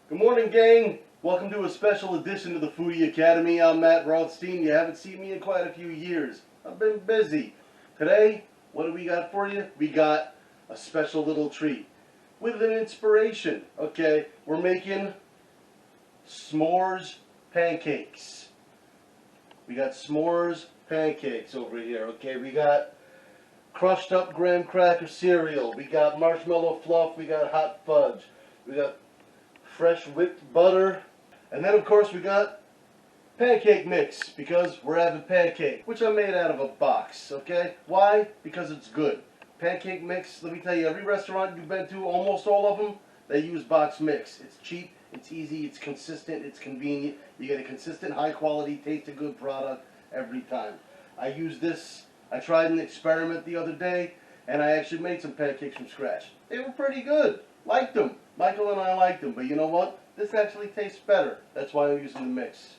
Good morning, gang. Welcome to a special edition of the Foodie Academy. I'm Matt Rothstein. You haven't seen me in quite a few years. I've been busy. Today, what do we got for you? We got a special little treat with an inspiration. Okay, we're making s'mores pancakes. We got s'mores pancakes over here. Okay, we got crushed up graham cracker cereal. We got marshmallow fluff. We got hot fudge. We got fresh whipped butter. And then, of course, we got pancake mix because we're having pancake, which I made out of a box, okay? Why? Because it's good. Pancake mix, let me tell you, every restaurant you've been to, almost all of them, they use box mix. It's cheap, it's easy, it's consistent, it's convenient. You get a consistent, high quality, taste of good product every time. I use this, I tried an experiment the other day, and I actually made some pancakes from scratch. They were pretty good. Liked them. Michael and I liked them, but you know what? This actually tastes better. That's why I'm using the mix.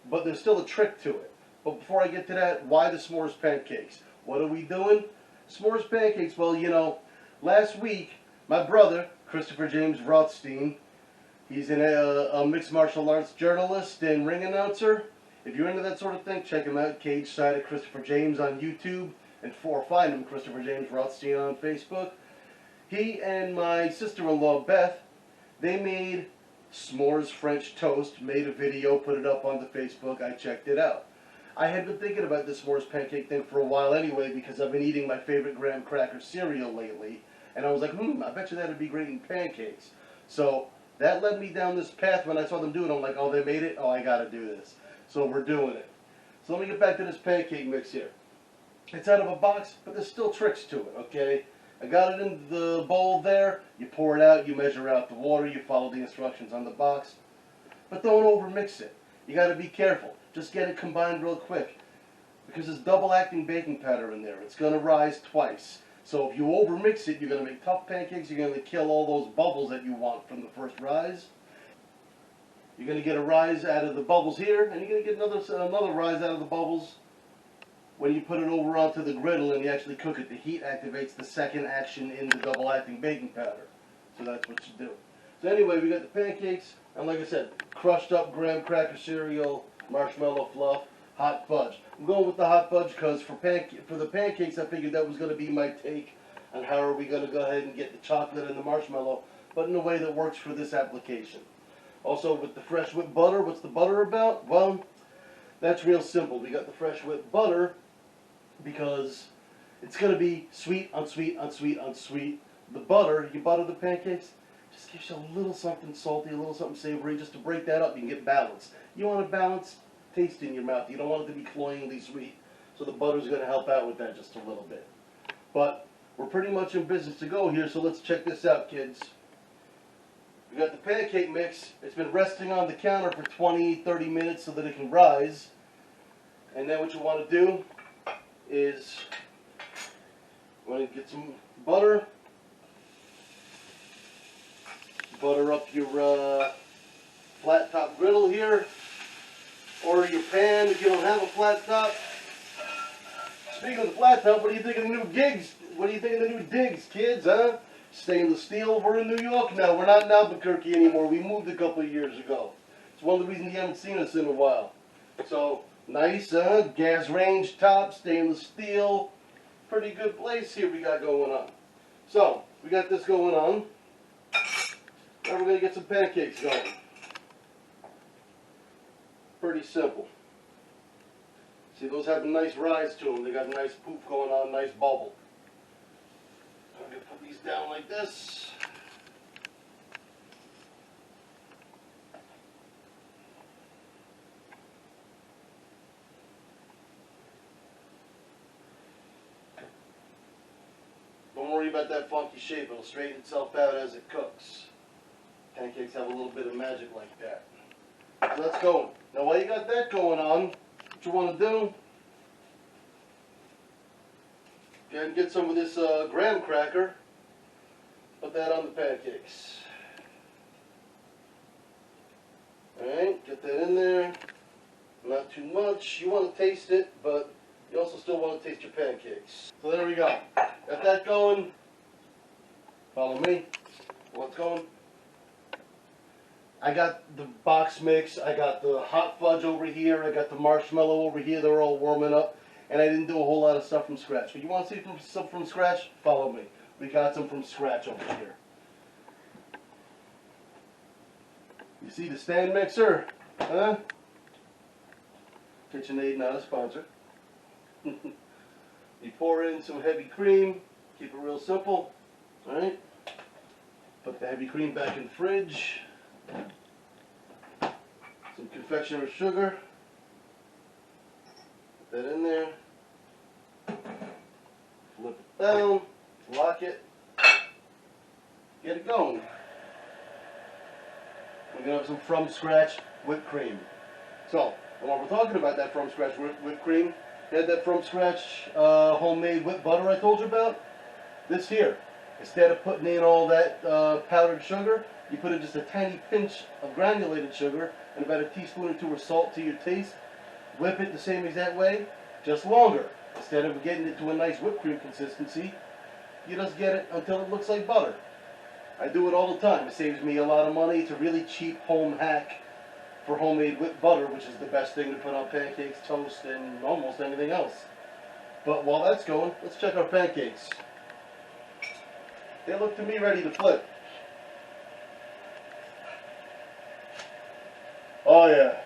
But there's still a trick to it. But before I get to that, why the s'mores pancakes? What are we doing? S'mores pancakes, well, you know, last week, my brother, Christopher James Rothstein, he's a mixed martial arts journalist and ring announcer. If you're into that sort of thing, check him out, Cage Side of Christopher James on YouTube, and find him, Christopher James Rothstein, on Facebook. He and my sister-in-law, Beth, they made s'mores French toast, made a video, put it up onto Facebook. I checked it out. I had been thinking about this s'mores pancake thing for a while anyway because I've been eating my favorite graham cracker cereal lately. And I was like, I bet you that'd be great in pancakes. So that led me down this path. When I saw them do it, I'm like, oh, they made it? Oh, I got to do this. So we're doing it. So let me get back to this pancake mix here. It's out of a box, but there's still tricks to it, okay? I got it in the bowl there. You pour it out, you measure out the water, you follow the instructions on the box. But don't overmix it. You got to be careful. Just get it combined real quick. Because there's double acting baking powder in there. It's going to rise twice. So if you overmix it, you're going to make tough pancakes. You're going to kill all those bubbles that you want from the first rise. You're going to get a rise out of the bubbles here, and you're going to get another rise out of the bubbles when you put it over onto the griddle and you actually cook it. The heat activates the second action in the double acting baking powder. So that's what you do. So anyway, we got the pancakes, and like I said, crushed up graham cracker cereal, marshmallow fluff, hot fudge. I'm going with the hot fudge because for the pancakes, I figured that was going to be my take on how are we going to go ahead and get the chocolate and the marshmallow, but in a way that works for this application. Also with the fresh whipped butter, what's the butter about? Well, that's real simple. We got the fresh whipped butter because it's going to be sweet on sweet on sweet on sweet. The butter, you butter the pancakes, just gives you a little something salty, a little something savory, just to break that up. You can get balanced. You want a balanced taste in your mouth. You don't want it to be cloyingly sweet. So the butter's going to help out with that just a little bit. But we're pretty much in business to go here, so let's check this out, kids. We got the pancake mix. It's been resting on the counter for 20-30 minutes so that it can rise. And then what you want to do is you want to get some butter. Butter up your flat top griddle here, or your pan if you don't have a flat top. Speaking of the flat top, what do you think of the new gigs? What do you think of the new digs, kids, huh? Stainless steel. We're in New York now. We're not in Albuquerque anymore. We moved a couple of years ago. It's one of the reasons you haven't seen us in a while. So, nice, gas range top, stainless steel. Pretty good place here we got going on. So, we got this going on. Now we're going to get some pancakes going. Pretty simple. See, those have a nice rise to them. They got a nice poof going on, nice bubble. I'm going to put these down like this. Don't worry about that funky shape. It'll straighten itself out as it cooks. Pancakes have a little bit of magic like that. So let's go. Now while you got that going on, what you want to do, go ahead and get some of this graham cracker, put that on the pancakes. Alright, get that in there. Not too much. You want to taste it, but you also still want to taste your pancakes. So there we go. Got that going. Follow me. What's going? I got the box mix, I got the hot fudge over here, I got the marshmallow over here, they're all warming up, and I didn't do a whole lot of stuff from scratch. But you want to see some stuff from scratch? Follow me. We got some from scratch over here. You see the stand mixer? Huh? KitchenAid, not a sponsor. You pour in some heavy cream, keep it real simple, alright? Put the heavy cream back in the fridge. Some confectioner's sugar. Put that in there. Flip it down, lock it, get it going. We're going to have some from scratch whipped cream. So, while we're talking about that from scratch whipped cream, you had that from scratch homemade whipped butter I told you about? This here. Instead of putting in all that powdered sugar, you put in just a tiny pinch of granulated sugar and about a teaspoon or two of salt to your taste. Whip it the same exact way, just longer. Instead of getting it to a nice whipped cream consistency, you just get it until it looks like butter. I do it all the time. It saves me a lot of money. It's a really cheap home hack for homemade whipped butter, which is the best thing to put on pancakes, toast, and almost anything else. But while that's going, let's check our pancakes. They look to me ready to flip. Oh yeah.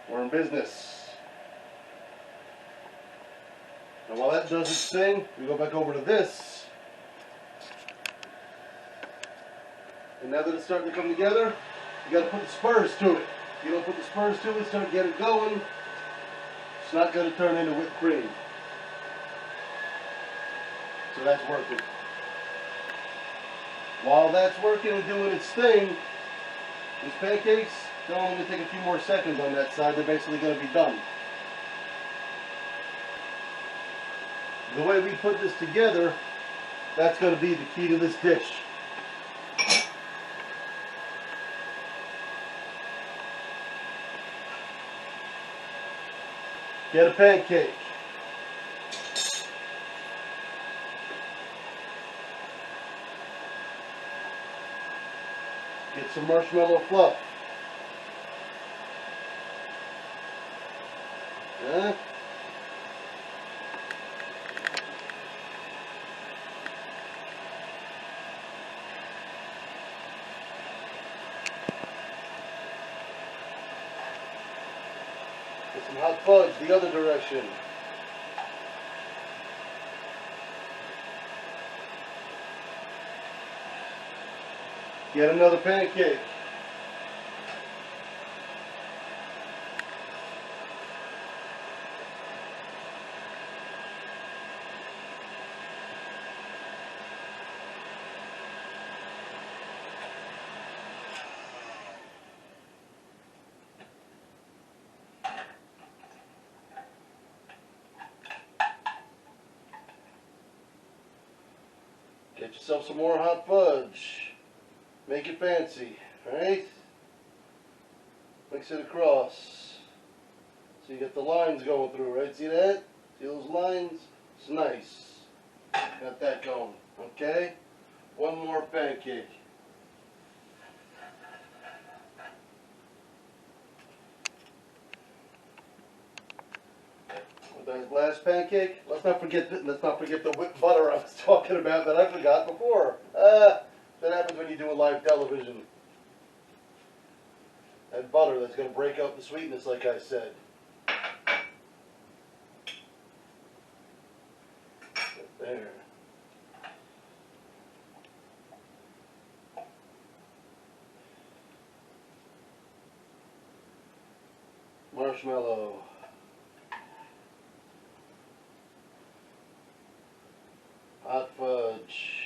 We're in business. And while that does its thing, we go back over to this. And now that it's starting to come together, you got to put the spurs to it. If you don't put the spurs to it, start getting it going, it's not going to turn into whipped cream. So that's working. While that's working and doing its thing, these pancakes, they're only going to take a few more seconds on that side. They're basically going to be done. The way we put this together, that's going to be the key to this dish. Get a pancake. Get some marshmallow fluff. Yeah. Get some hot fudge the other direction. Get another pancake. Get yourself some more hot fudge. Make it fancy, right? Mix it across. So you get the lines going through, right? See that? See those lines? It's nice. Got that going, okay? One more pancake. With that last pancake, let's not forget the whipped butter I was talking about that I forgot before. That happens when you do a live television. That butter that's going to break up the sweetness, like I said. There. Marshmallow. Hot fudge.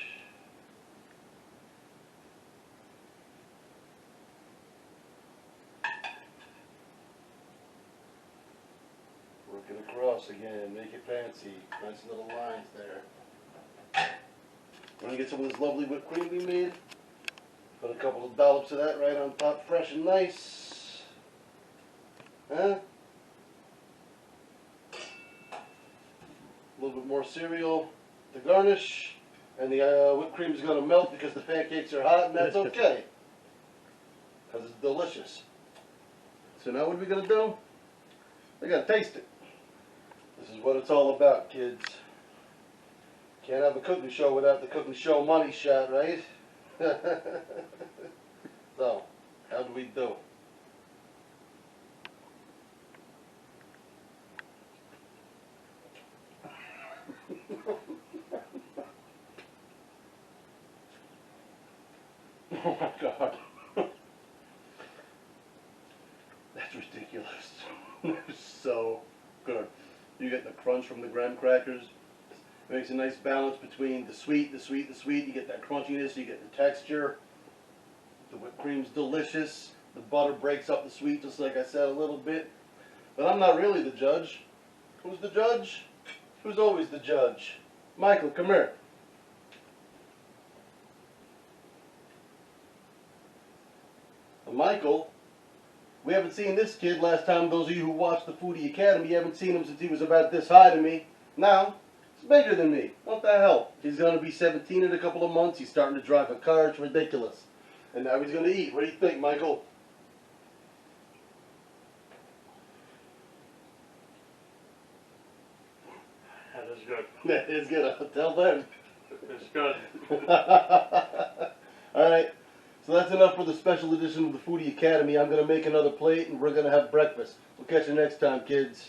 Work it across again, make it fancy. Nice little lines there. We're going to get some of this lovely whipped cream we made. Put a couple of dollops of that right on top, fresh and nice. Huh? more cereal to garnish, and the whipped cream is going to melt because the pancakes are hot, and that's okay, because it's delicious. So now what are we going to do? We got to taste it. This is what it's all about, kids. Can't have a cooking show without the cooking show money shot, right? So, how do we do? Oh my God. That's ridiculous. It's so good. You get the crunch from the graham crackers. It makes a nice balance between the sweet, the sweet, the sweet. You get that crunchiness, you get the texture. The whipped cream's delicious. The butter breaks up the sweet, just like I said, a little bit. But I'm not really the judge. Who's the judge? Who's always the judge? Michael, come here. Michael, we haven't seen this kid last time. Those of you who watched the Foodie Academy, you haven't seen him since he was about this high to me. Now, he's bigger than me. What the hell? He's going to be 17 in a couple of months. He's starting to drive a car. It's ridiculous. And now he's going to eat. What do you think, Michael? That is good. That is good. I'll tell them. It's good. Alright. So that's enough for the special edition of the Foodie Academy. I'm going to make another plate and we're going to have breakfast. We'll catch you next time, kids.